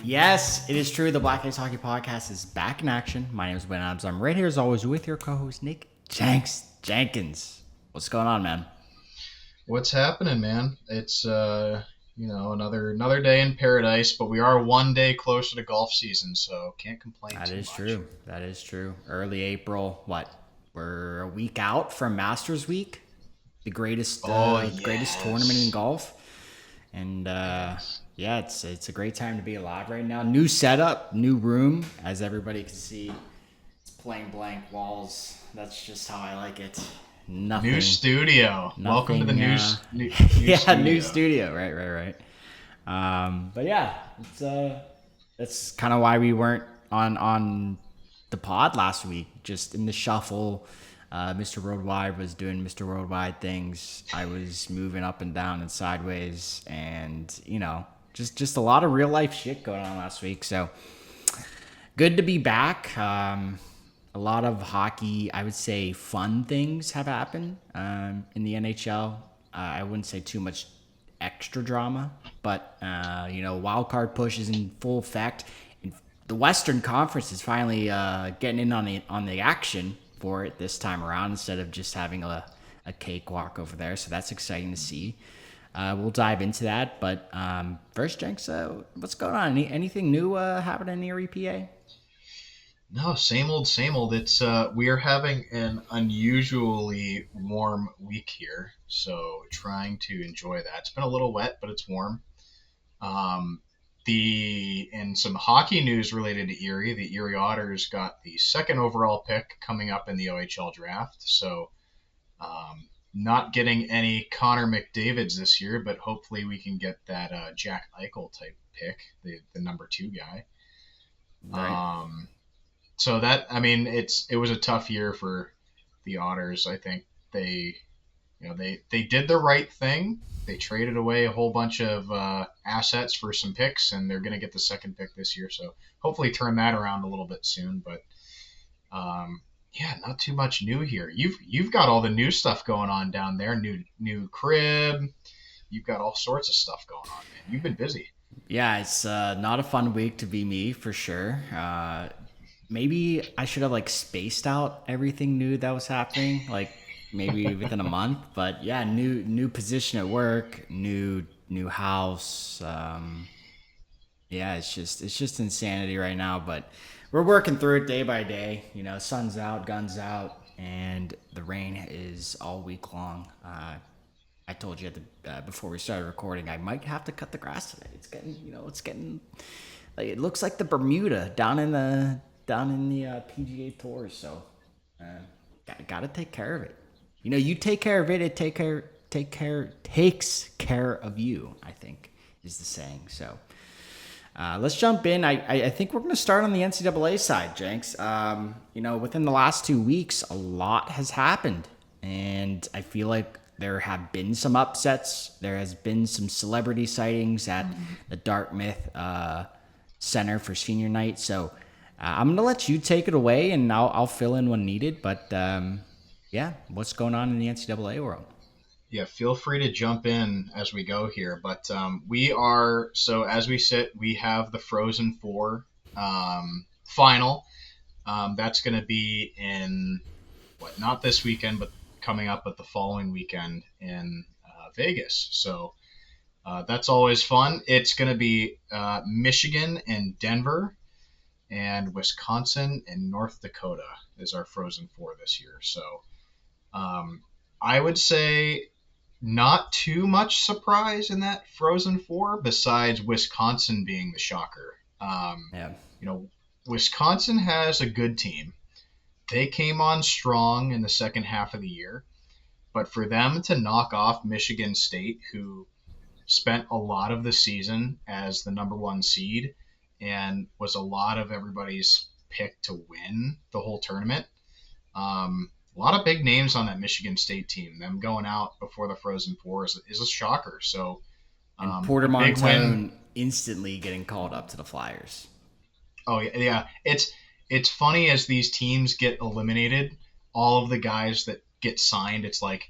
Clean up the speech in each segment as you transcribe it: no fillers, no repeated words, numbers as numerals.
Yes, it is true. The Black Ice Hockey Podcast is back in action. My name is Ben Adams. I'm right here as always with your co-host Nick Jenkins. What's going on, man? What's happening, man? It's another day in paradise, but we are one day closer to golf season, so can't complain That too is much. true. That is true. Early April. What? We're a week out from Masters Week, the Oh greatest tournament in yes, golf. And yes. yeah, it's a great time to be alive right now. New setup, new room, as everybody can see. It's plain blank walls. That's just how I like it. New Nothing, studio. Welcome to the nothing. new Yeah, new studio. studio. Right. But yeah, that's kind of why we weren't on the pod last week. Just in the shuffle. Mr. Worldwide was doing Mr. Worldwide things. I was moving up and down and sideways, and just a lot of real life shit going on last week. So good to be back. A lot of hockey, I would say, fun things have happened in the NHL. I wouldn't say too much extra drama, but wild card push is in full effect. And the Western Conference is finally getting in on the action for it this time around instead of just having a cakewalk over there. So that's exciting to see. We'll dive into that, but first, Jenks, what's going on? Anything new happening in your EPA? No, same old, same old. It's we are having an unusually warm week here, so trying to enjoy that. It's been a little wet, but it's warm. Um, the in some hockey news related to Erie, the Erie Otters got the second overall pick coming up in the OHL draft. So not getting any Connor McDavid's this year, but hopefully we can get that Jack Eichel type pick, the number two guy. Right. Um, so that it was a tough year for the Otters. I think they did the right thing. They traded away a whole bunch of assets for some picks, and they're going to get the second pick this year. So hopefully turn that around a little bit soon. But yeah, not too much new here. You've got all the new stuff going on down there. New crib. You've got all sorts of stuff going on, man. You've been busy. Yeah, it's not a fun week to be me for sure. Maybe I should have like spaced out everything new that was happening, like maybe within a month. But yeah, new position at work, new house. Yeah, it's just insanity right now. But we're working through it day by day. Sun's out, guns out, and the rain is all week long. I told you before we started recording, I might have to cut the grass today. It's getting like it looks like the Bermuda down in the PGA Tour. So uh, gotta take care of it. You take care of it. It takes care of you. I think is the saying. So let's jump in. I think we're going to start on the NCAA side, Jenks. Within the last 2 weeks, a lot has happened, and I feel like there have been some upsets. There has been some celebrity sightings at the Dartmouth Center for Senior Night. So I'm going to let you take it away, and I'll fill in when needed. But yeah, what's going on in the NCAA world? Yeah, feel free to jump in as we go here. But we are, so as we sit, we have the Frozen Four final. That's going to be in, not this weekend, but coming up at the following weekend in Vegas. So that's always fun. It's going to be Michigan and Denver, and Wisconsin and North Dakota is our Frozen Four this year. So um, I would say not too much surprise in that Frozen Four, besides Wisconsin being the shocker. Yeah. You know, Wisconsin has a good team. They came on strong in the second half of the year, but for them to knock off Michigan State, who spent a lot of the season as the number one seed and was a lot of everybody's pick to win the whole tournament. A lot of big names on that Michigan State team. Them going out before the Frozen Four is a shocker. So And Porter a big win. Montone instantly getting called up to the Flyers. Oh yeah. It's funny as these teams get eliminated. All of the guys that get signed, it's like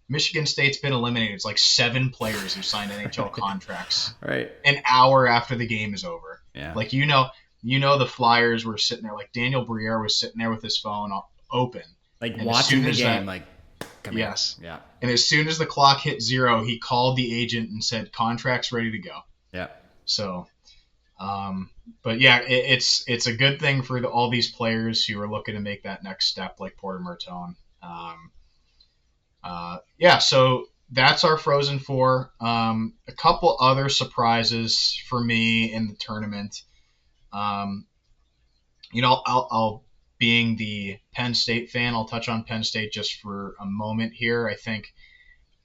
Michigan State's been eliminated. It's like 7 players who signed NHL contracts Right. an hour after the game is over. Yeah. Like the Flyers were sitting there, like Daniel Briere was sitting there with his phone open, Like and as watching soon the as game, that like, come here. yes, Yeah. and as soon as the clock hit zero, he called the agent and said contract's ready to go. Yeah. So, um, but yeah, it's a good thing for all these players who are looking to make that next step, like Porter Mertone. Um, yeah, so that's our Frozen Four. A couple other surprises for me in the tournament. Um, I'll being the Penn State fan, I'll touch on Penn State just for a moment here. I think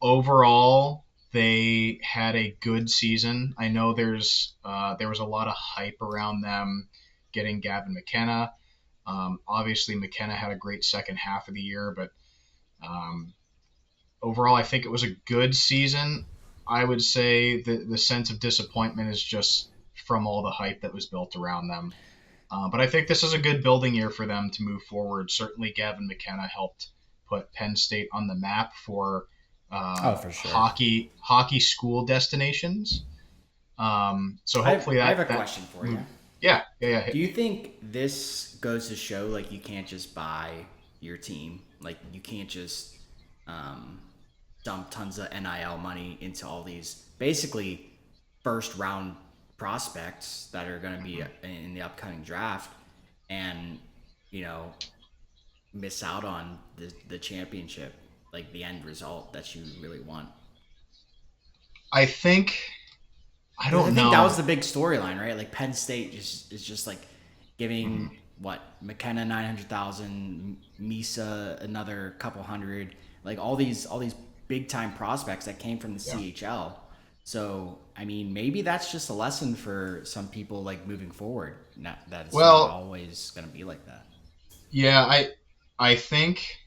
overall they had a good season. I know there was a lot of hype around them getting Gavin McKenna. Obviously, McKenna had a great second half of the year, but um, overall, I think it was a good season. I would say the sense of disappointment is just from all the hype that was built around them. But I think this is a good building year for them to move forward. Certainly, Gavin McKenna helped put Penn State on the map for Oh, for sure. hockey school destinations. So hopefully I have a that question for you. move. Yeah, Do hit you me. think this goes to show like you can't just buy your team? Like you can't just um, dump tons of NIL money into all these basically first round prospects that are going to be in the upcoming draft, and you know miss out on the championship, like the end result that you really want. I think I Because I don't think that was know. the big storyline, right? Like Penn State just is just like Mhm. giving what McKenna 900,000, Misa another couple hundred, like all these big time prospects that came from the Yeah. CHL. So I mean, maybe that's just a lesson for some people like moving forward. Not that it's not Well, always going to be like that. yeah, I think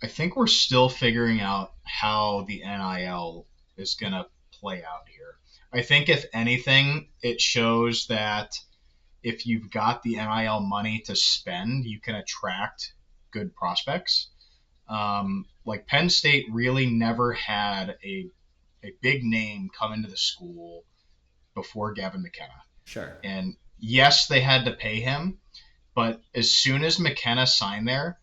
I think we're still figuring out how the NIL is going to play out here. I think if anything, it shows that if you've got the NIL money to spend, you can attract good prospects. Like Penn State really never had a big name come into the school before Gavin McKenna. Sure. And yes, they had to pay him, but as soon as McKenna signed there,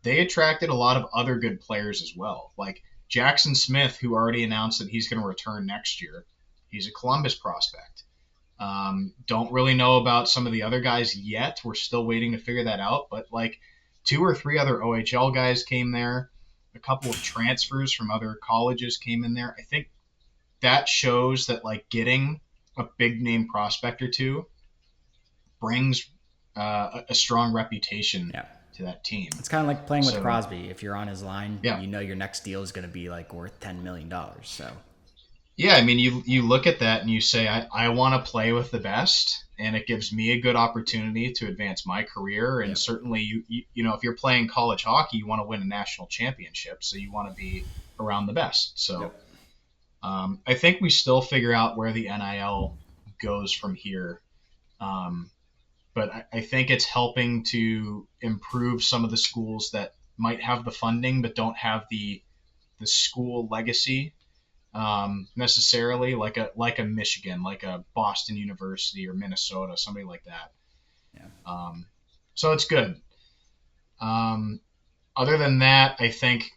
they attracted a lot of other good players as well. Like Jackson Smith, who already announced that he's going to return next year. He's a Columbus prospect. Don't really know about some of the other guys yet. We're still waiting to figure that out. But like two or three other OHL guys came there. A couple of transfers from other colleges came in there. I think that shows that like getting a big name prospect or two brings a strong reputation Yeah. to that team. It's kind of like playing with So Crosby. If you're on his line, yeah, you know your next deal is going to be like worth $10 million. So yeah. I mean, you look at that and you say, I want to play with the best, and it gives me a good opportunity to advance my career. And yeah, certainly, if you're playing college hockey, you want to win a national championship, so you want to be around the best. So yep. I think we still figure out where the NIL goes from here. Um, but I think it's helping to improve some of the schools that might have the funding but don't have the school legacy necessarily, like a Michigan, like a Boston University or Minnesota, somebody like that. Yeah. So it's good. Um, Other than that, I think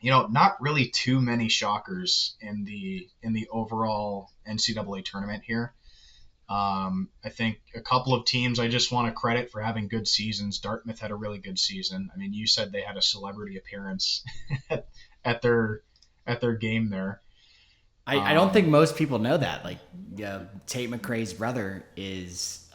not really too many shockers in the overall NCAA tournament here. I think a couple of teams I just want to credit for having good seasons. Dartmouth had a really good season. I mean, you said they had a celebrity appearance at, at their at their game there. I don't think Um, most people know that. Like, yeah, Tate McRae's brother is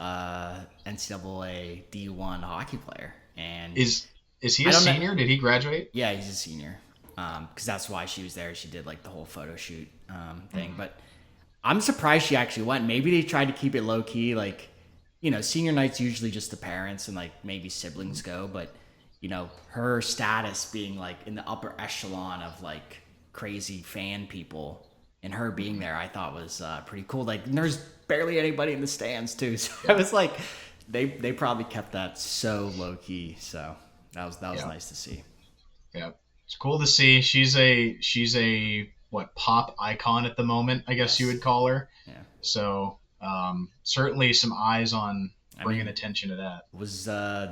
NCAA D1 hockey player, and is he I a don't know. senior? Did he graduate? Yeah, he's a senior, because that's why she was there. She did like the whole photo shoot thing. Mhm. But I'm surprised she actually went. Maybe they tried to keep it low key. Like, senior night's usually just the parents and like maybe siblings go, but her status being like in the upper echelon of like crazy fan people and her being Mhm. there, I thought was pretty cool. Like, there's barely anybody in the stands too, so I Yeah, was like, they probably kept that so low key. So that was yeah, nice to see. yeah. It's cool to see. She's a what pop icon at the moment, I guess you Yes. would call her. Yeah. So certainly some eyes on I bringing mean, attention to that. was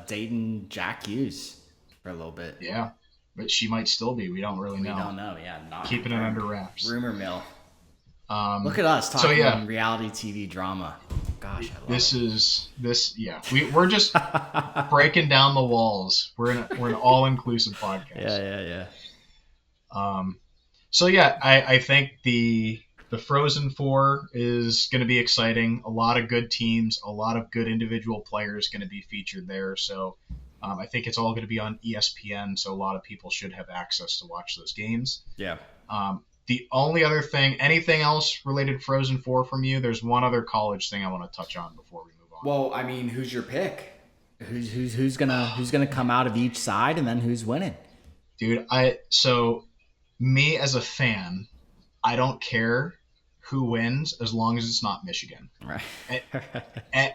dating Jack Hughes for a little bit. Yeah, but she might still be. We don't really We know. don't know. Yeah, not Keeping it confirmed. under wraps. Rumor mill. Look Um, at us so yeah, talking reality TV drama. Gosh, I love this. Yeah, we're just breaking down the walls. We're an all inclusive it. podcast. Yeah. Um, so yeah, I think the Frozen Four is going to be exciting. A lot of good teams, a lot of good individual players going to be featured there. So I think it's all going to be on ESPN. So a lot of people should have access to watch those games. Yeah. The only other thing, anything else related to Frozen Four from you? There's one other college thing I want to touch on before we move on. Well, I mean, who's your pick? Who's gonna come out of each side, and then who's winning? Dude, me as a fan, I don't care who wins as long as it's not Michigan. Right. Eh, eh,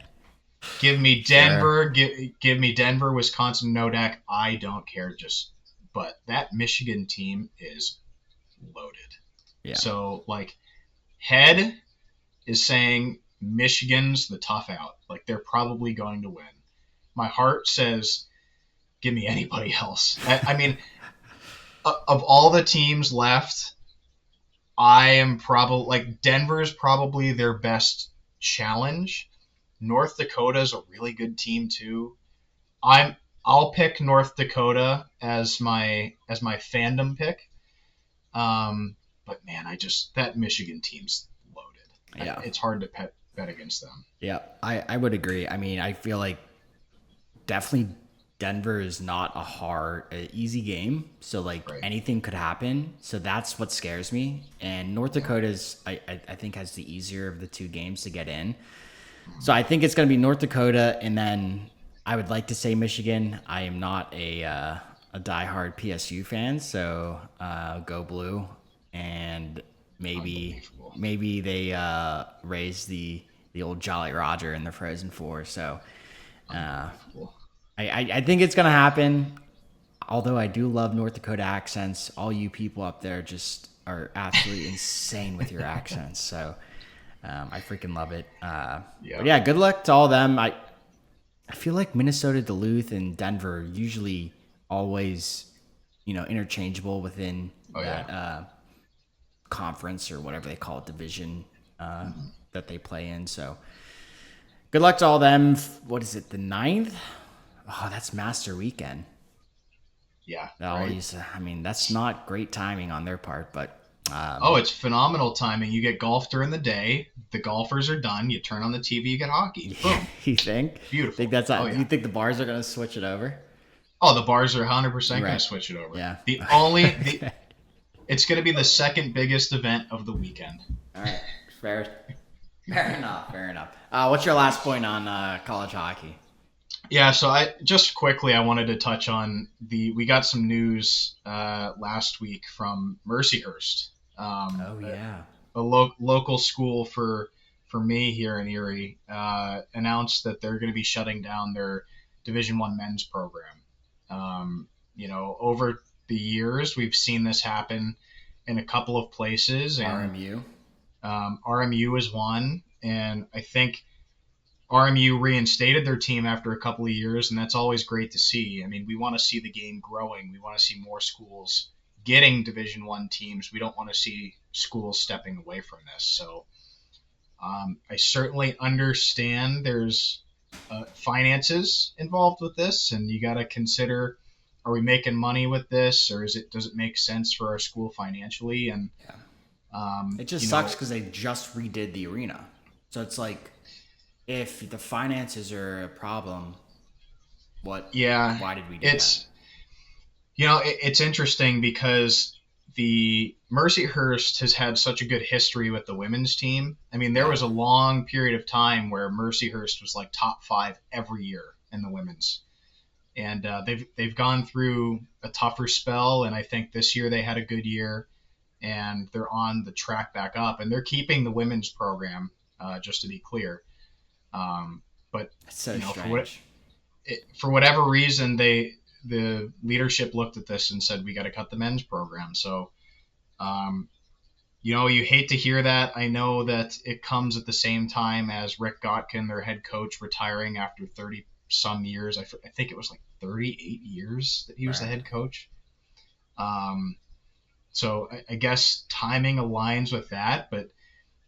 give me Sure. Denver, give me Denver, Wisconsin, Nodak. I don't care. But that Michigan team is loaded. Yeah. So like, head is saying Michigan's the tough out. Like they're probably going to win. My heart says, give me anybody else. I mean, of all the teams left, I am probably like Denver's probably their best challenge. North Dakota's a really good team too. I'll pick North Dakota as my fandom pick. But man, that Michigan team's loaded. Yeah. It's hard to bet against them. Yeah. I would agree. I mean, I feel like definitely Denver is not easy game. So like Right. anything could happen. So that's what scares me. And North Yeah. Dakota's I think has the easier of the two games to get in. So I think it's going to be North Dakota, and then I would like to say Michigan. I am not a diehard PSU fan, so go blue, and maybe Unbelievable. maybe they raise the old Jolly Roger in the Frozen Four. So Unbelievable. I think it's going to happen. Although I do love North Dakota accents, all you people up there just are absolutely insane with your accents. So I freaking love it. But Yeah. yeah, good luck to all of them. I feel like Minnesota, Duluth, and Denver usually always, interchangeable within Oh that yeah. conference or whatever they call it, division that they play in. So good luck to all of them. What is it, the ninth? Oh, that's Master Weekend. Yeah. All Right. these, I mean, that's not great timing on their part, but Oh, it's phenomenal timing. You get golf during the day. The golfers are done. You turn on the TV. You get hockey. Boom. you think? Beautiful. Think that's Oh you yeah. think the bars are gonna switch it over? Oh, the bars are 100% going Right. to switch it over. Yeah. It's going to be the second biggest event of the weekend. All right. Fair enough. Fair enough. What's your last point on college hockey? Yeah, so I wanted to touch on we got some news last week from Mercyhurst, Oh yeah. a local school for me here in Erie, announced that they're going to be shutting down their Division One men's program. Over the years, we've seen this happen in a couple of places, and RMU. RMU is one, and I think RMU reinstated their team after a couple of years, and that's always great to see. I mean, we want to see the game growing. We want to see more schools getting Division One teams. We don't want to see schools stepping away from this. So I certainly understand there's finances involved with this, and you got to consider: are we making money with this, or does it make sense for our school financially? And Yeah. um, It just you sucks know, because they just redid the arena, so it's like if the finances are a problem, what? yeah, Why did we do that? it's it's interesting because the Mercyhurst has had such a good history with the women's team. I mean, there Yeah. was a long period of time where Mercyhurst was like top five every year in the women's, and they've gone through a tougher spell, and I think this year they had a good year, and they're on the track back up, and they're keeping the women's program, just to be clear. But It's so for what strange. for whatever reason, the leadership looked at this and said we got to cut the men's program. So, um, You hate to hear that. I know that it comes at the same time as Rick Gotkin, their head coach, retiring after 30 some years. I think it was like 38 years that he was the Right. head coach. Um, so I guess timing aligns with that, but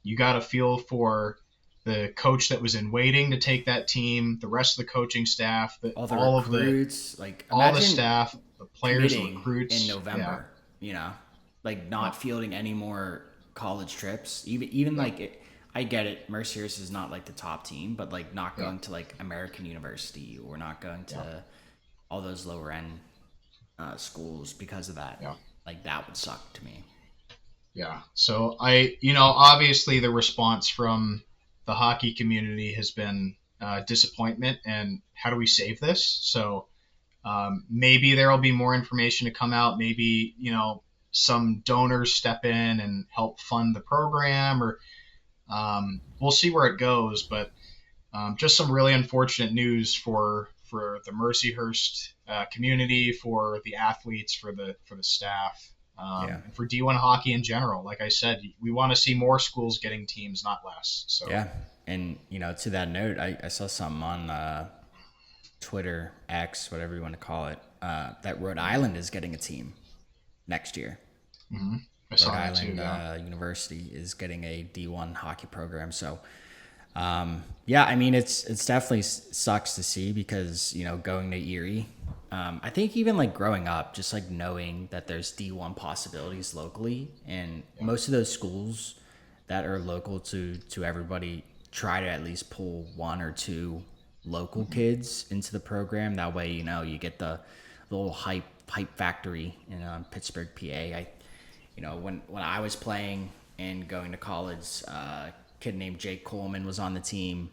you got to feel for the coach that was in waiting to take that team, the rest of the coaching staff, All the all of the recruits, like all the imagine staff, the players, the committing in recruits. Yeah, November, you know, like not yep, fielding any more college trips. Even yep, like I get it. Mercier's is not like the top team, but like not yep, going to like American University or not going yep, to all those lower end schools because of that. yeah. Like that would suck to me. Yeah. So obviously the response from the hockey community has been disappointment and how do we save this? So maybe there will be more information to come out. Maybe, some donors step in and help fund the program, or we'll see where it goes. But just some really unfortunate news for the Mercyhurst community, for the athletes, for the staff, Yeah. and for D1 hockey in general. Like I said, we want to see more schools getting teams, not less. So Yeah. And, to that note, I saw something on Twitter, X, whatever you want to call it, that Rhode Island is getting a team next year. mm-hmm. I Rhode saw that too. Island Yeah, University is getting a D1 hockey program. So, yeah, I mean, it's definitely sucks to see because, going to Erie, I think even like growing up, just like knowing that there's D1 possibilities locally, and yeah, most of those schools that are local to everybody try to at least pull one or two local mm-hmm. kids into the program. That way, you get the little hype factory in Pittsburgh, PA. When I was playing and going to college, a kid named Jake Coleman was on the team,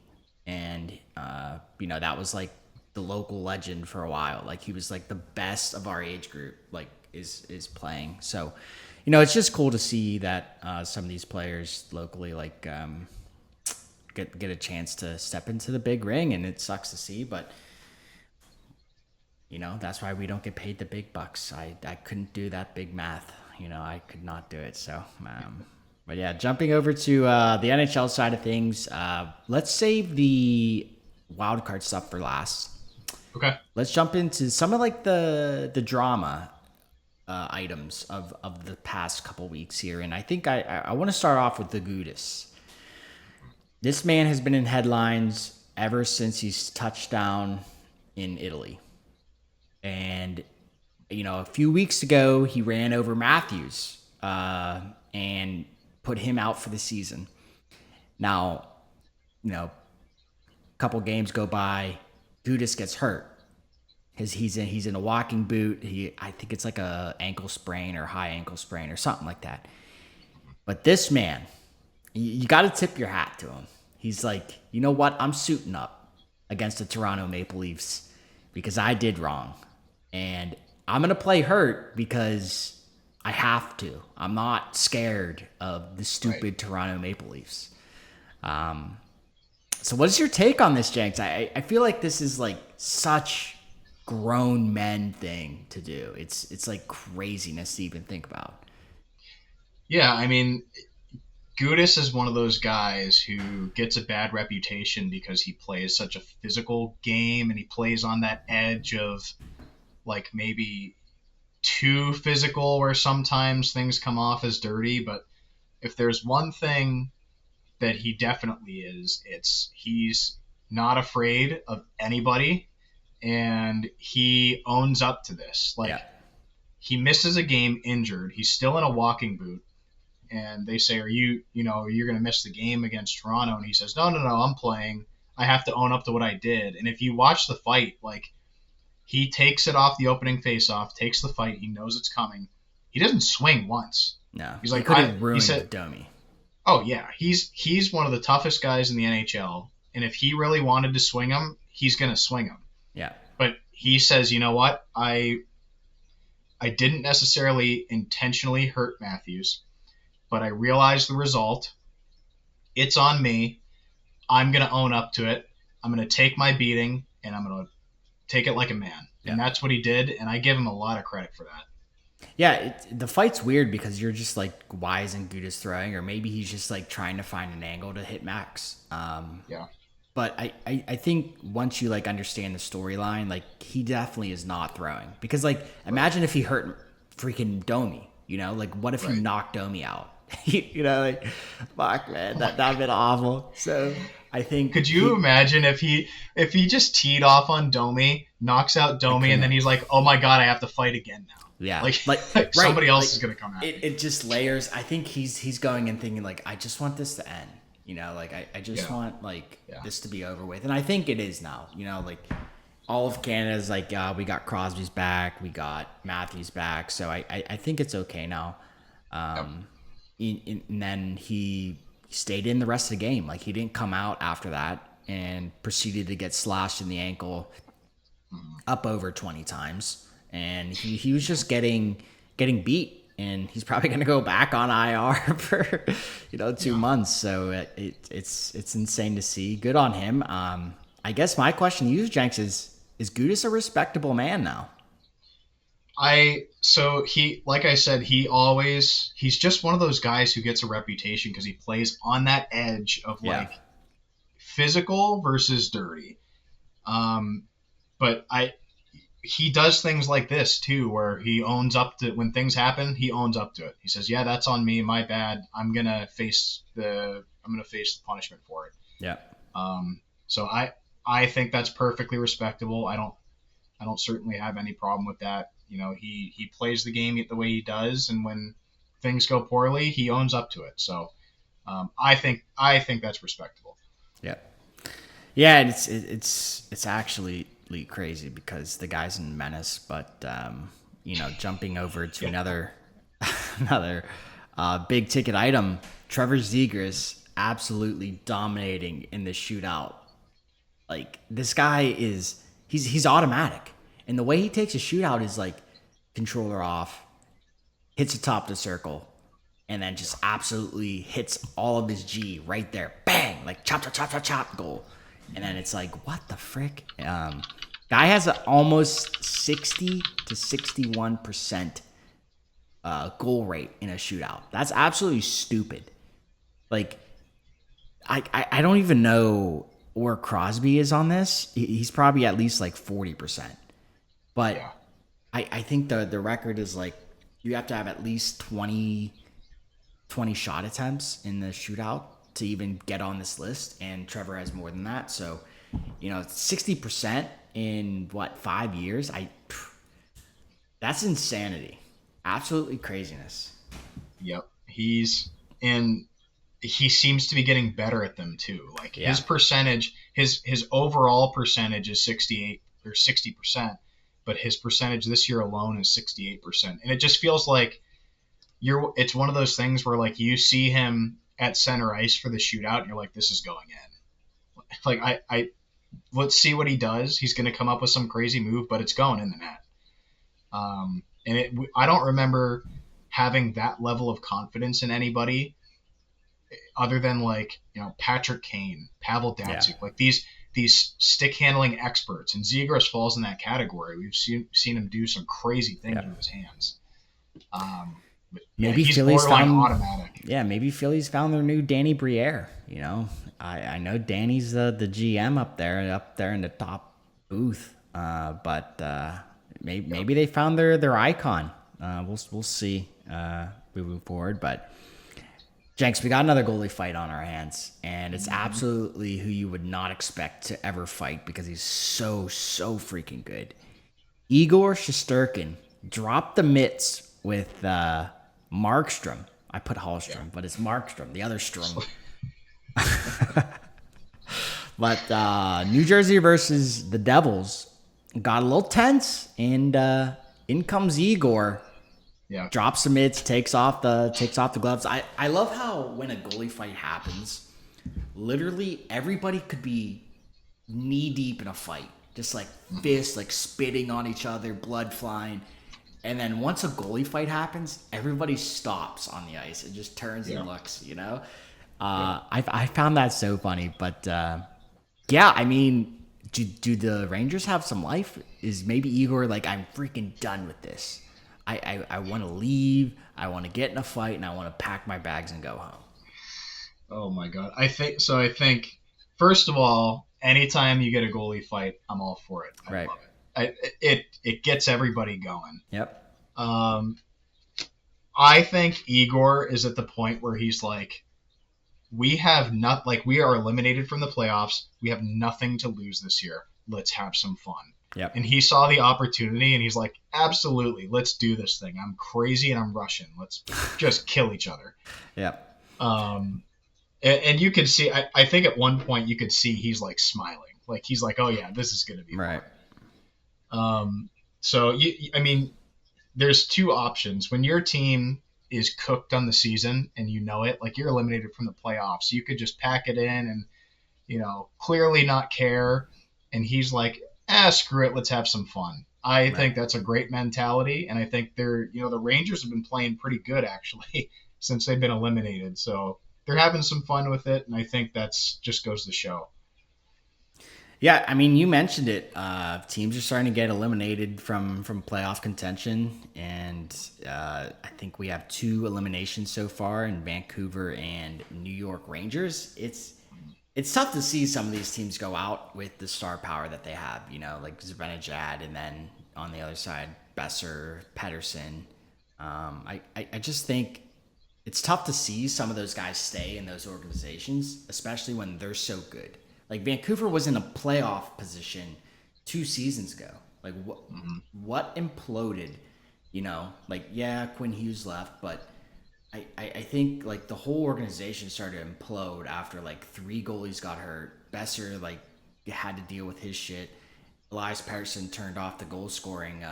and that was like the local legend for a while. Like he was like the best of our age group. Like is playing. So, it's just cool to see that some of these players locally like get a chance to step into the big ring, and it sucks to see, but that's why we don't get paid the big bucks. I couldn't do that big math. I could not do it. So, but yeah, jumping over to the NHL side of things, let's save the wild card stuff for last. Okay. Let's jump into some of like the drama items of the past couple weeks here, and I think I want to start off with the Gudas. This man has been in headlines ever since he's touched down in Italy. And, a few weeks ago, he ran over Matthews and put him out for the season. Now, a couple games go by, Gudas gets hurt. He's in a walking boot. I think it's like a ankle sprain or high ankle sprain or something like that. But this man, you got to tip your hat to him. He's like, you know what? I'm suiting up against the Toronto Maple Leafs because I did wrong. And I'm going to play hurt because I have to. I'm not scared of the Right. stupid Toronto Maple Leafs. So what is your take on this, Jenks? I feel like this is like such grown men thing to do. It's like craziness to even think about. Yeah. I mean, Gudas is one of those guys who gets a bad reputation because he plays such a physical game and he plays on that edge of like maybe too physical where sometimes things come off as dirty. But if there's one thing that he definitely is, it's he's not afraid of anybody and he owns up to this. Yeah. Like he misses a game injured, he's still in a walking boot, and they say, "Are you're going to miss the game against Toronto?" And he says, "No, no, no, I'm playing. I have to own up to what I did." And if you watch the fight, like he takes it off the opening face-off, takes the fight. He knows it's coming. He doesn't swing once. No. He's He like, could I. have He ruined said, Domi. "Oh yeah, he's one of the toughest guys in the NHL, and if he really wanted to swing him, he's gonna swing him." Yeah. But he says, "You know what? I didn't necessarily intentionally hurt Matthews, but I realized the result. It's on me. I'm gonna own up to it. I'm gonna take my beating, and I'm gonna take it like a man." And Yeah. that's what he did, and I give him a lot of credit for that. Yeah, the fight's weird because you're just like, why isn't Gudas throwing? Or maybe he's just like trying to find an angle to hit Max. Yeah, But I think once you like understand the storyline, like he definitely is not throwing because like right, imagine if he hurt freaking Domi, you know, like what if he right. knocked Domi out, you know, like fuck man, Oh my that'd been awful. So I think Could you imagine if he just teed off on Domi, knocks out I Domi, and then couldn't, he's like, "Oh my god, I have to fight again now." yeah, Like, like like right, somebody else like is gonna come at me. it just layers. I think he's going and thinking like I just want this to end, you know, like I just Yeah, want like yeah, this to be over with, and I think it is now, you know, like all of Canada's like we got Crosby's back, we got Matthews back, so I think it's okay now. yep, And then he stayed in the rest of the game, like he didn't come out after that and proceeded to get slashed in the ankle mhm, up over 20 times, and he was just getting beat, and he's probably going to go back on IR for 2 yeah. months. So it's insane to see. Good on him. I guess my question to you, Jenks, is Gudas a respectable man now? So he, like I said, he's just one of those guys who gets a reputation because he plays on that edge of Yeah, like physical versus dirty. Um, but I he does things like this too, where he owns up to when things happen. He owns up to it. He says, "Yeah, that's on me. My bad. I'm gonna face the punishment for it." yeah, So I think that's perfectly respectable. I don't certainly have any problem with that. You know, he plays the game the way he does, and when things go poorly, he owns up to it. So I think that's respectable. yeah. Yeah, and it's actually crazy because the guy's in menace, but jumping over to Yeah, another big ticket item, Trevor Zegras absolutely dominating in the shootout. Like this guy is he's automatic, and the way he takes a shootout is like controller off, hits the top of the circle, and then just absolutely hits all of his G right there. Bang! Like chop, chop, chop, chop, chop, goal. And then it's like, what the frick? Guy has an almost 60 to 61% goal rate in a shootout. That's absolutely stupid. Like, I don't even know where Crosby is on this. He's probably at least like 40%. But yeah, I think the record is like you have to have at least 20 shot attempts in the shootout to even get on this list, and Trevor has more than that. So, 60% in what 5 years? That's insanity, absolutely craziness. yep. And he seems to be getting better at them too. Like Yeah, his overall percentage is 68 or 60%, but his percentage this year alone is 68%. And it just feels like it's one of those things where like you see him at center ice for the shootout, and you're like, this is going in. Like I let's see what he does. He's going to come up with some crazy move, but it's going in the net. I don't remember having that level of confidence in anybody other than like Patrick Kane, Pavel yeah, Datsyuk, like these stick handling experts, and Zegras falls in that category. We've seen him do some crazy things yeah. with his hands. But yeah, Maybe he's Philly's borderline found. automatic. Yeah, maybe Philly's found their new Danny Briere. I know Danny's the GM up there in the top booth. But Yep. maybe they found their icon. We'll see moving forward. But Jenks, we got another goalie fight on our hands, and it's Mm-hmm. absolutely who you would not expect to ever fight because he's so freaking good. Igor Shesterkin dropped the mitts with Markstrom. I put Yeah. Hallstrom, but it's Markstrom, the other Strom. But New Jersey versus the Devils got a little tense, and in comes Igor, Yeah. drops the mitts, takes off the gloves. I love how when a goalie fight happens, literally everybody could be knee deep in a fight, just like Mm-hmm. fists like spitting on each other, blood flying. And then once a goalie fight happens, everybody stops on the ice and just turns Yeah. and looks. Yep. I found that so funny, but yeah, I mean, do the Rangers have some life? Is maybe Igor like I'm freaking done with this? I want to leave. I want to get in a fight, and I want to pack my bags and go home. Oh my god. I think so. I think first of all, anytime you get a goalie fight, I'm all for it. I Right. love it. It gets everybody going. Yep. Um, I think Igor is at the point where he's like, we have not like we are eliminated from the playoffs. We have nothing to lose this year. Let's have some fun. Yep. And he saw the opportunity and he's like, absolutely, let's do this thing. I'm crazy and I'm Russian. Let's just kill each other. Yep. Um, and you can see, I think at one point you could see he's like smiling. Like he's like, oh yeah, this is going to be Right. fun. So I mean, there's two options. When your team is cooked on the season and you know it, like you're eliminated from the playoffs, you could just pack it in and, clearly not care. And he's like, screw it, let's have some fun. I Right. think that's a great mentality. And I think the Rangers have been playing pretty good actually since they've been eliminated. So they're having some fun with it. And I think that's just goes to show. Yeah, I mean, you mentioned it. Teams are starting to get eliminated from playoff contention, and I think we have 2 eliminations so far in Vancouver and New York Rangers. It's tough to see some of these teams go out with the star power that they have. Like Zibanejad, and then on the other side, Besser, Pedersen. I just think it's tough to see some of those guys stay in those organizations, especially when they're so good. Like Vancouver was in a playoff position 2 seasons ago. Like what imploded? Like yeah, Quinn Hughes left, but I think like the whole organization started to implode after like 3 goalies got hurt. Besser like had to deal with his shit. Elias Pettersson turned off the goal scoring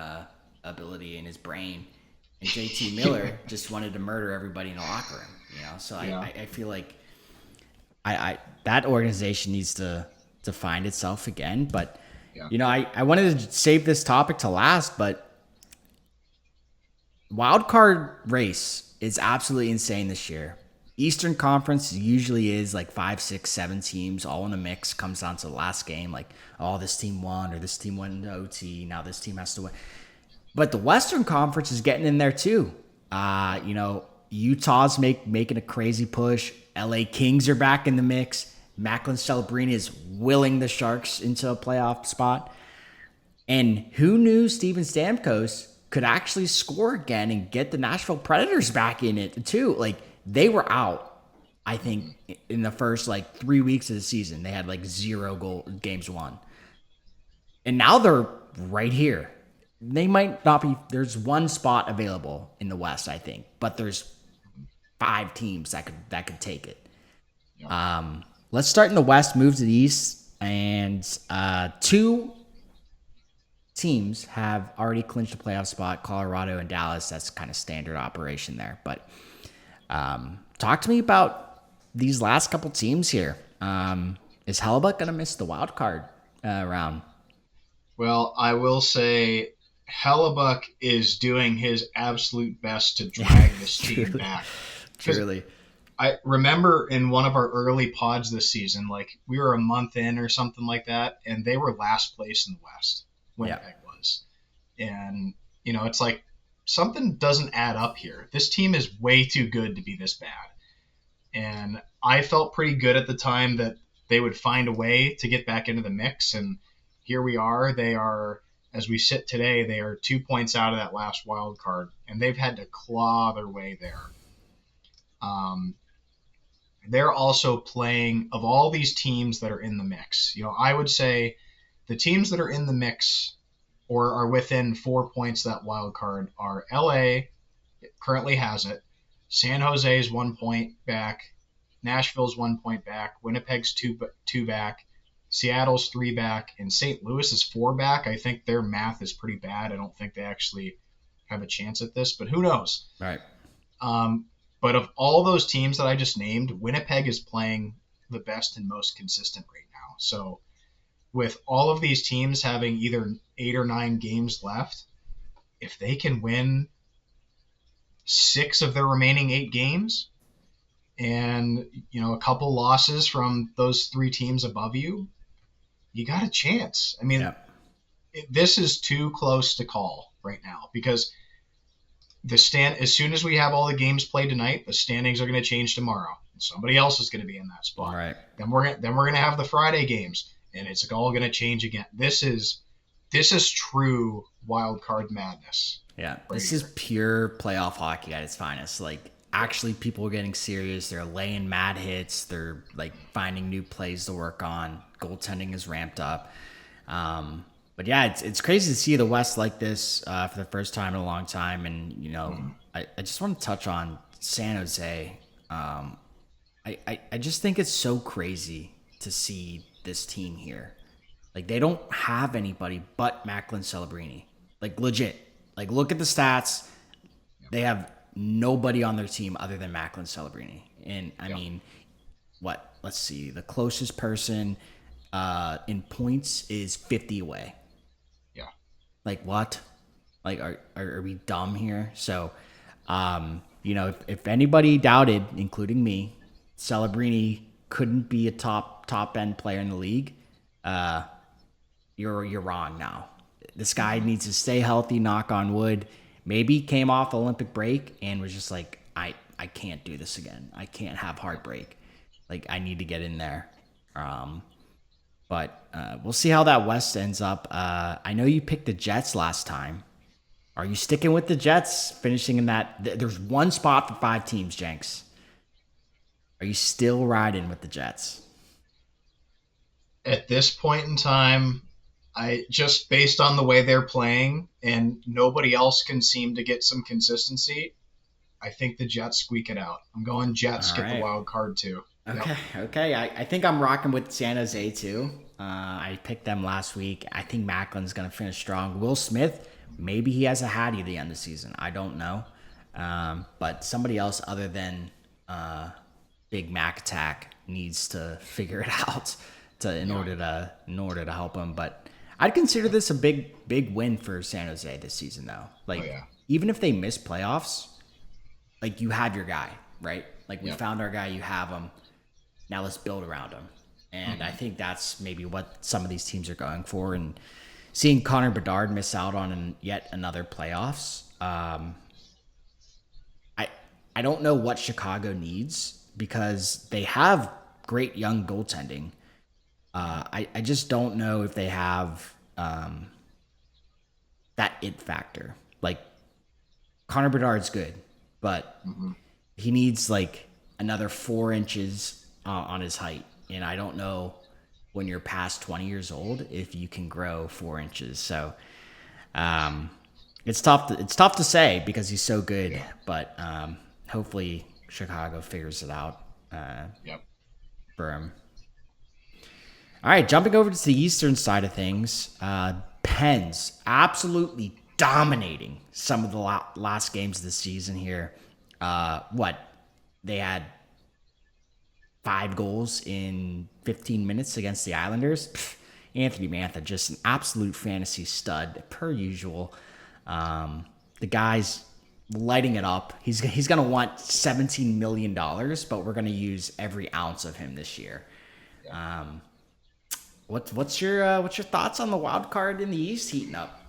ability in his brain, and JT Miller just wanted to murder everybody in the locker room. So Yeah. I feel like I that organization needs to find itself again. But Yeah. I wanted to save this topic to last, but wild card race is absolutely insane this year. Eastern Conference usually is like 5, 6, 7 teams all in the mix. Comes down to the last game, like, oh, this team won or this team went into OT. Now this team has to win. But the Western Conference is getting in there too. Utah's making a crazy push. LA Kings are back in the mix. Macklin Celebrini is willing the Sharks into a playoff spot. And who knew Steven Stamkos could actually score again and get the Nashville Predators back in it too? Like they were out, I think, in the first like 3 weeks of the season. They had like 0 games won. And now they're right here. They might not be. There's one spot available in the West, I think, but there's 5 teams that could take it. Yeah. Let's start in the West, move to the East, and 2 teams have already clinched a playoff spot: Colorado and Dallas. That's kind of standard operation there. But talk to me about these last couple teams here. Is Hellebuck going to miss the wild card round? Well, I will say Hellebuck is doing his absolute best to drag this team Truly. back. Because Truly. I remember in one of our early pods this season, like we were a month in or something like that, and they were last place in the West. Winnipeg was. And, it's like something doesn't add up here. This team is way too good to be this bad. And I felt pretty good at the time that they would find a way to get back into the mix. And here we are. They are, as we sit today, they are 2 points out of that last wild card, and they've had to claw their way there. They're also playing, of all these teams that are in the mix, I would say the teams that are in the mix or are within 4 points of that wild card are LA, currently has it. San Jose is 1 point back. Nashville's 1 point back. Winnipeg's two back. Seattle's 3 back. And St. Louis is 4 back. I think their math is pretty bad. I don't think they actually have a chance at this, but who knows? Right. But of all those teams that I just named, Winnipeg is playing the best and most consistent right now. So with all of these teams having either 8 or 9 games left, if they can win 6 of their remaining 8 games and, a couple losses from those 3 teams above you, you got a chance. I mean, Yeah. this is too close to call right now because the stand as soon as we have all the games played tonight, the standings are going to change tomorrow. Somebody else is going to be in that spot. Right. Then we're going to have the Friday games, and it's all going to change again. This is true wild card madness Yeah, right this is here. pure playoff hockey at its finest. Like, Yep. actually, people are getting serious. They're laying mad hits. They're like finding new plays to work on. Goaltending is ramped up. But yeah, it's crazy to see the West like this for the first time in a long time. And Mm-hmm. I just want to touch on San Jose. I just think it's so crazy to see this team here. Like, they don't have anybody but Macklin Celebrini. Like, legit. Like, look at the stats. Yep. They have nobody on their team other than Macklin Celebrini. And I Yep. mean, what? Let's see. The closest person in points is 50 away. Yeah. Like, what? Like, are we dumb here? So, if anybody doubted, including me, Celebrini couldn't be a top end player in the league, you're wrong now. This guy Mm-hmm. needs to stay healthy, knock on wood. Maybe he came off Olympic break and was just like, I can't do this again. I can't have heartbreak. Like, I need to get in there. Um, but we'll see how that West ends up. I know you picked the Jets last time. Are you sticking with the Jets, finishing in that? There's one spot for 5 teams, Jenks. Are you still riding with the Jets? At this point in time, I just based on the way they're playing and nobody else can seem to get some consistency, I think the Jets squeak it out. I'm going All Jets get the right. wild card too. Yep. Okay. I think I'm rocking with San Jose too. I picked them last week. I think Macklin's going to finish strong. Will Smith, maybe he has a Hattie at the end of the season. I don't know. But somebody else other than Big Mac Attack needs to figure it out in Yeah. order to help him. But I'd consider this a big win for San Jose this season, though. Oh Like, yeah. even if they miss playoffs, like, you have your guy, right? Like, we Yep. found our guy, you have him. Now let's build around him. And I Mm-hmm. think that's maybe what some of these teams are going for. And seeing Connor Bedard miss out on yet another playoffs, I I don't know what Chicago needs because they have great young goaltending. I just don't know if they have that it factor. Like, Connor Bedard's good, but Mm-hmm. he needs like another 4 inches on his height, and I don't know when you're past 20 years old if you can grow 4 inches. So um, it's tough to say because he's so good, Yeah. but hopefully Chicago figures it out Yep. for him. All right, jumping over to the eastern side of things, Pens absolutely dominating some of the last games of the season here. What, they had 5 goals in 15 minutes against the Islanders. Pfft, Anthony Mantha, just an absolute fantasy stud per usual. The guy's lighting it up. He's gonna want $17 million, but we're gonna use every ounce of him this year. Yeah. What's your thoughts on the wild card in the East heating up?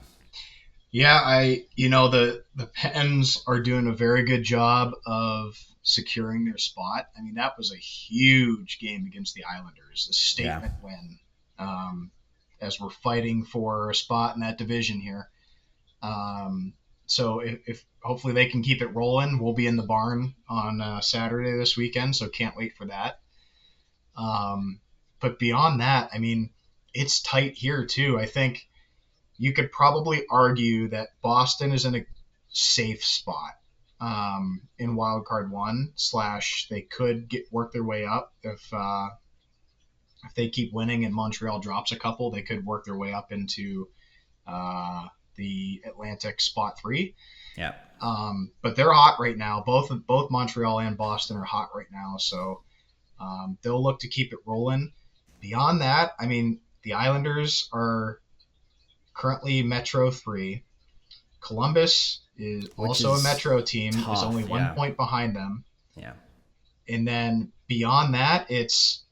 Yeah, the Pens are doing a very good job of securing their spot. I mean, that was a huge game against the Islanders, a Yeah, statement win. Um, as we're fighting for a spot in that division here. Um, so if hopefully they can keep it rolling, we'll be in the barn on Saturday this weekend. So can't wait for that. Um, but beyond that, I mean, it's tight here too. I think you could probably argue that Boston is in a safe spot in wild card one slash they could get work their way up if they keep winning and Montreal drops a couple, they could work their way up into uh, the Atlantic spot three. yeah. But they're hot right now. Both Montreal and Boston are hot right now, so they'll look to keep it rolling. Beyond that, I mean, the Islanders are currently Metro 3. Columbus is Which also a is Metro team, is only tough. one Yeah, point behind them. yeah. And then beyond that, it's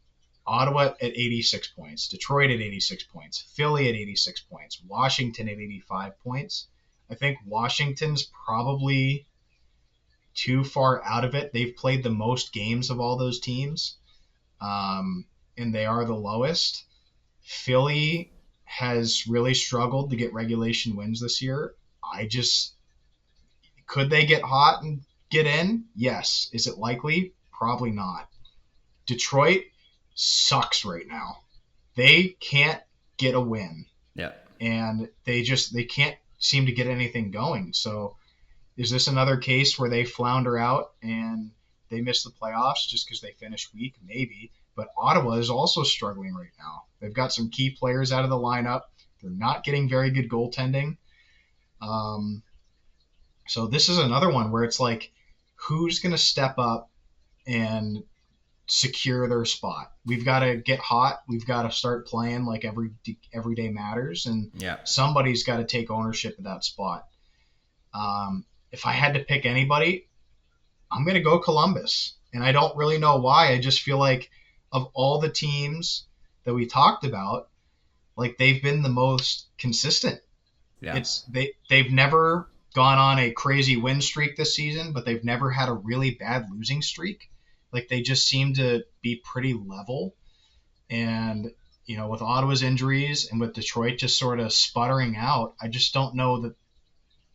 Ottawa at 86 points, Detroit at 86 points, Philly at 86 points, Washington at 85 points. I think Washington's probably too far out of it. They've played the most games of all those teams, and they are the lowest. Philly has really struggled to get regulation wins this year. I just could they get hot and get in? Yes. Is it likely? Probably not. Detroit sucks right now. They can't get a win, Yeah. and they can't seem to get anything going. So is this another case where they flounder out and they miss the playoffs just because they finish weak? Maybe. But Ottawa is also struggling right now. They've got some key players out of the lineup. They're not getting very good goaltending. Um, so this is another one where it's like, who's going to step up and secure their spot? We've got to get hot. We've got to start playing like every day matters, and Yeah. somebody's got to take ownership of that spot. If I had to pick anybody, I'm going to go Columbus. And I don't really know why. I just feel like of all the teams that we talked about, like they've been the most consistent. Yeah. They've never gone on a crazy win streak this season, but they've never had a really bad losing streak. Like they just seem to be pretty level. And with Ottawa's injuries and with Detroit just sort of sputtering out, I just don't know that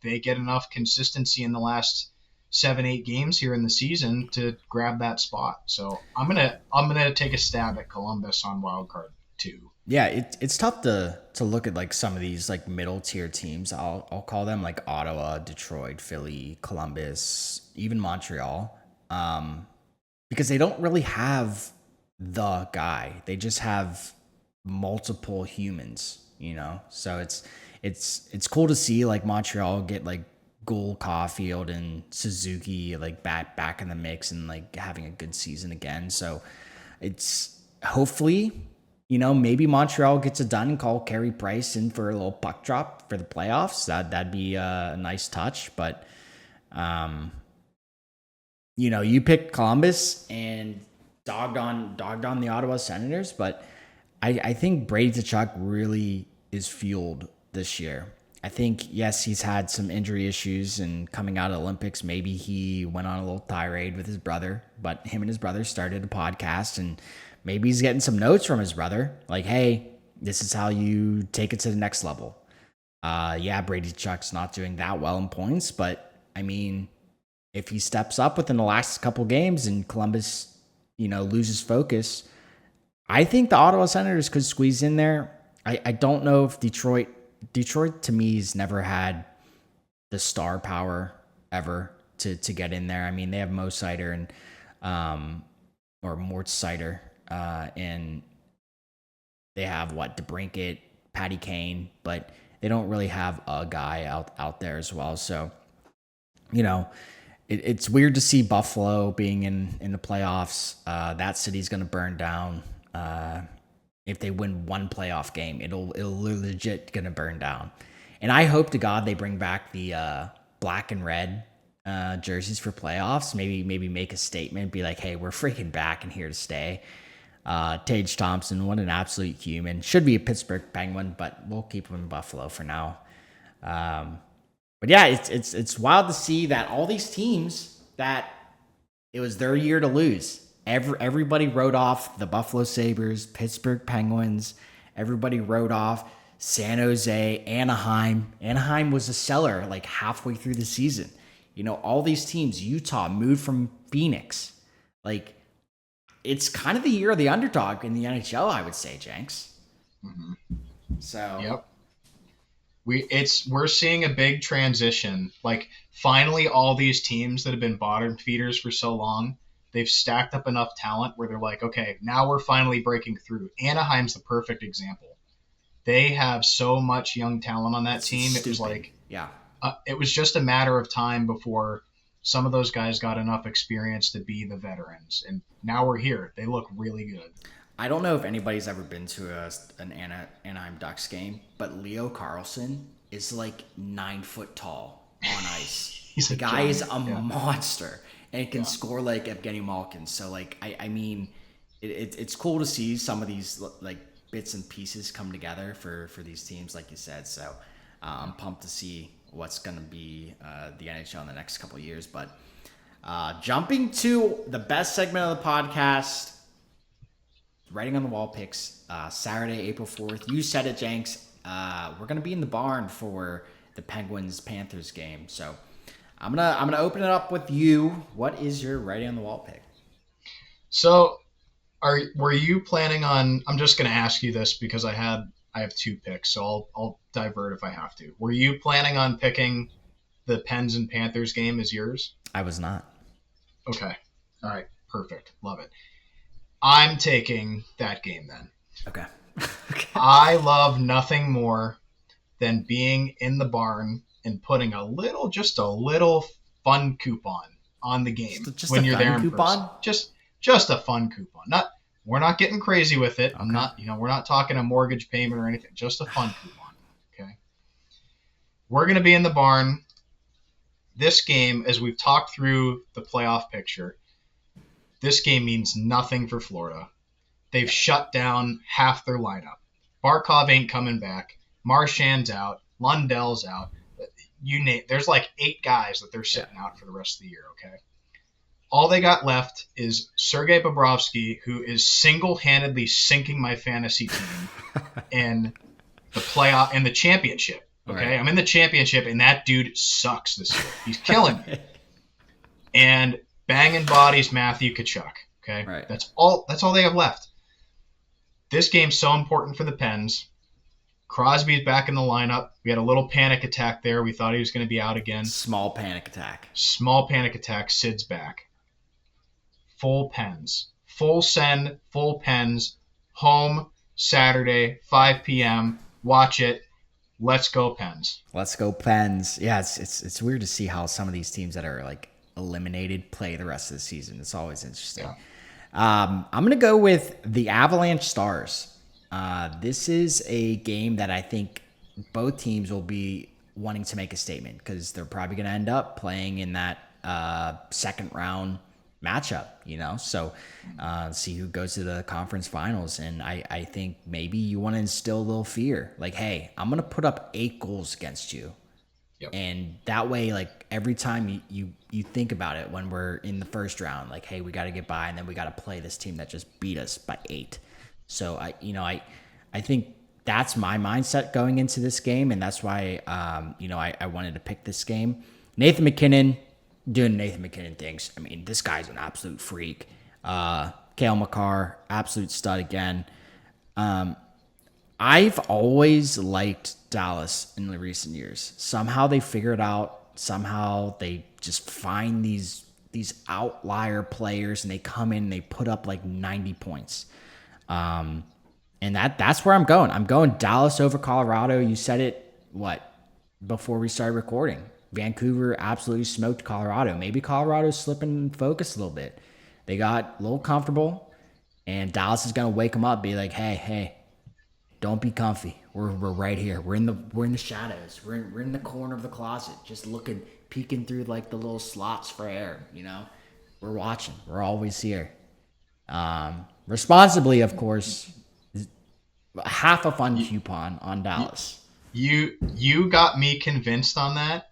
they get enough consistency in the last 7, 8 games here in the season to grab that spot. So I'm gonna take a stab at Columbus on wild card 2. Yeah, it's tough to look at like some of these like middle tier teams. I'll call them like Ottawa, Detroit, Philly, Columbus, even Montreal, because they don't really have the guy. They just have multiple humans, you know. So it's cool to see like Montreal get like Gould, Caulfield, and Suzuki like back in the mix and like having a good season again. So it's hopefully, maybe Montreal gets it done and call Carey Price in for a little puck drop for the playoffs. That'd be a nice touch. But you picked Columbus and dogged on the Ottawa Senators, but I think Brady Tkachuk really is fueled this year. I think, yes, he's had some injury issues, and coming out of the Olympics, maybe he went on a little tirade with his brother, but him and his brother started a podcast, and maybe he's getting some notes from his brother, like, hey, this is how you take it to the next level. Yeah, Brady Tkachuk's not doing that well in points, but I mean, if he steps up within the last couple games and Columbus, loses focus, I think the Ottawa Senators could squeeze in there. I don't know if Detroit to me has never had the star power ever to get in there. I mean, they have Mo Sider and or Mort Sider, and they have DeBrincat, Patty Kane, but they don't really have a guy out there as well. So, it's weird to see Buffalo being in the playoffs. That city's going to burn down. If they win one playoff game, it'll legit gonna burn down. And I hope to God they bring back the black and red jerseys for playoffs. Maybe make a statement, be like, hey, we're freaking back and here to stay. Tage Thompson, what an absolute human. Should be a Pittsburgh Penguin, but we'll keep him in Buffalo for now. But yeah, it's wild to see that all these teams that it was their year to lose. Everybody wrote off the Buffalo Sabres, Pittsburgh Penguins. Everybody wrote off San Jose, Anaheim. Anaheim was a seller like halfway through the season. All these teams, Utah moved from Phoenix. Like, it's kind of the year of the underdog in the NHL, I would say, Jenks. Mm-hmm. So, yep. We're seeing a big transition. Like, finally, all these teams that have been bottom feeders for so long, they've stacked up enough talent where they're like, okay, now we're finally breaking through. Anaheim's the perfect example. They have so much young talent on that team. stupid. It was like, yeah, it was just a matter of time before some of those guys got enough experience to be the veterans. And now we're here. They look really good. I don't know if anybody's ever been to an Anaheim Ducks game, but Leo Carlson is like 9 foot tall on ice. The guy is a monster and can score like Evgeny Malkin. So like, I mean, it's cool to see some of these like bits and pieces come together for these teams, like you said. So I'm pumped to see what's going to be the NHL in the next couple of years. But Jumping to the best segment of the podcast, writing on the wall picks. Saturday, April 4th. You said it, Jenks. We're gonna be in the barn for the Penguins Panthers game. So I'm gonna open it up with you. What is your writing on the wall pick? So, were you planning on? I'm just going to ask you this because I have two picks, so I'll divert if I have to. Were you planning on picking the Pens and Panthers game as yours? I was not. Okay. All right. Perfect. Love it. I'm taking that game then. Okay. Okay. I love nothing more than being in the barn and putting just a little fun coupon on the game Just when a you're there fun in person. coupon. Just a fun coupon. We're not getting crazy with it. I'm Okay. not, we're not talking a mortgage payment or anything. Just a fun coupon. Okay. We're going to be in the barn. This game, as we've talked through the playoff picture, this game means nothing for Florida. They've shut down half their lineup. Barkov ain't coming back. Marchand's out. Lundell's out. There's like 8 guys that they're sitting out for the rest of the year, okay? All they got left is Sergei Bobrovsky, who is single-handedly sinking my fantasy team in the championship. Okay, Right. I'm in the championship, and that dude sucks this year. He's killing me. And banging bodies, Matthew Tkachuk. Okay, Right. That's all they have left. This game's so important for the Pens. Crosby's back in the lineup. We had a little panic attack there. We thought he was going to be out again. Small panic attack. Small panic attack. Sid's back. Full Pens. Full send. Full Pens. Home Saturday, 5 p.m. Watch it. Let's go Pens. Let's go Pens. Yeah, it's weird to see how some of these teams that are like eliminated play the rest of the season. It's always interesting. Yeah. I'm gonna go with the Avalanche Stars. This is a game that I think both teams will be wanting to make a statement because they're probably gonna end up playing in that second round matchup, so see who goes to the conference finals. And I think maybe you want to instill a little fear, like, hey, I'm gonna put up 8 goals against you. Yep. And that way, like, every time you think about it when we're in the first round, like, hey, we got to get by, and then we got to play this team that just beat us by 8. So I think that's my mindset going into this game, and that's why I wanted to pick this game. Nathan McKinnon doing Nathan McKinnon things. I mean, this guy's an absolute freak. Cale Makar, absolute stud again. I've always liked Dallas in the recent years. Somehow they figure it out. Somehow they just find these outlier players, and they come in and they put up like 90 points. And that's where I'm going. I'm going Dallas over Colorado. You said it, before we started recording. Vancouver absolutely smoked Colorado. Maybe Colorado's slipping focus a little bit. They got a little comfortable, and Dallas is going to wake them up, be like, hey, don't be comfy. We're right here. We're in the shadows. We're in the corner of the closet, just peeking through like the little slots for air. We're watching. We're always here. Responsibly, of course. Half a fun coupon on Dallas. You got me convinced on that.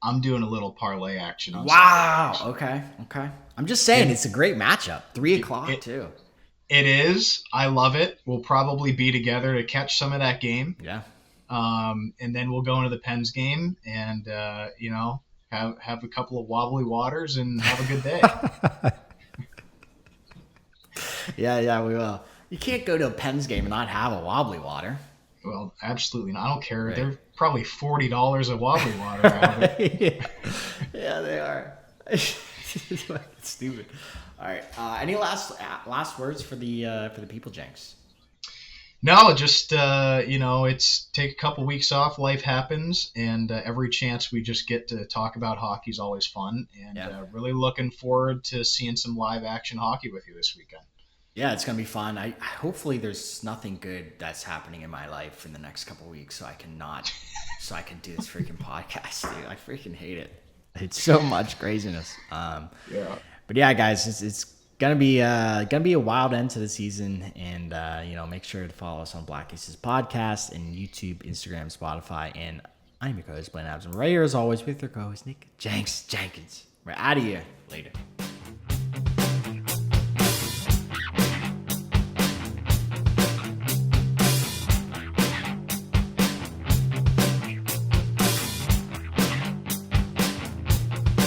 I'm doing a little parlay action on Wow. Saturday. Okay. I'm just saying it's a great matchup. 3:00 too. It is. I love it. We'll probably be together to catch some of that game. Yeah. And then we'll go into the Pens game and have a couple of wobbly waters and have a good day. Yeah, we will. You can't go to a Pens game and not have a wobbly water. Well, absolutely not. I don't care. Right. They're probably $40 a wobbly water out of it. Yeah, they are. It's fucking stupid. All right. Any last words for the people, Jenks? No, just it's take a couple weeks off. Life happens, and every chance we just get to talk about hockey is always fun. And really looking forward to seeing some live action hockey with you this weekend. Yeah, it's gonna be fun. Hopefully there's nothing good that's happening in my life in the next couple of weeks, so I can do this freaking podcast, dude. I freaking hate it. It's so much craziness. Yeah. But yeah, guys, it's gonna be a wild end to the season, and make sure to follow us on Black Aces Podcast and YouTube, Instagram, Spotify, and I'm your co-host Blaine Adams, and right here as always with your co-host Nick Jenks Jenkins. We're out of here. Later.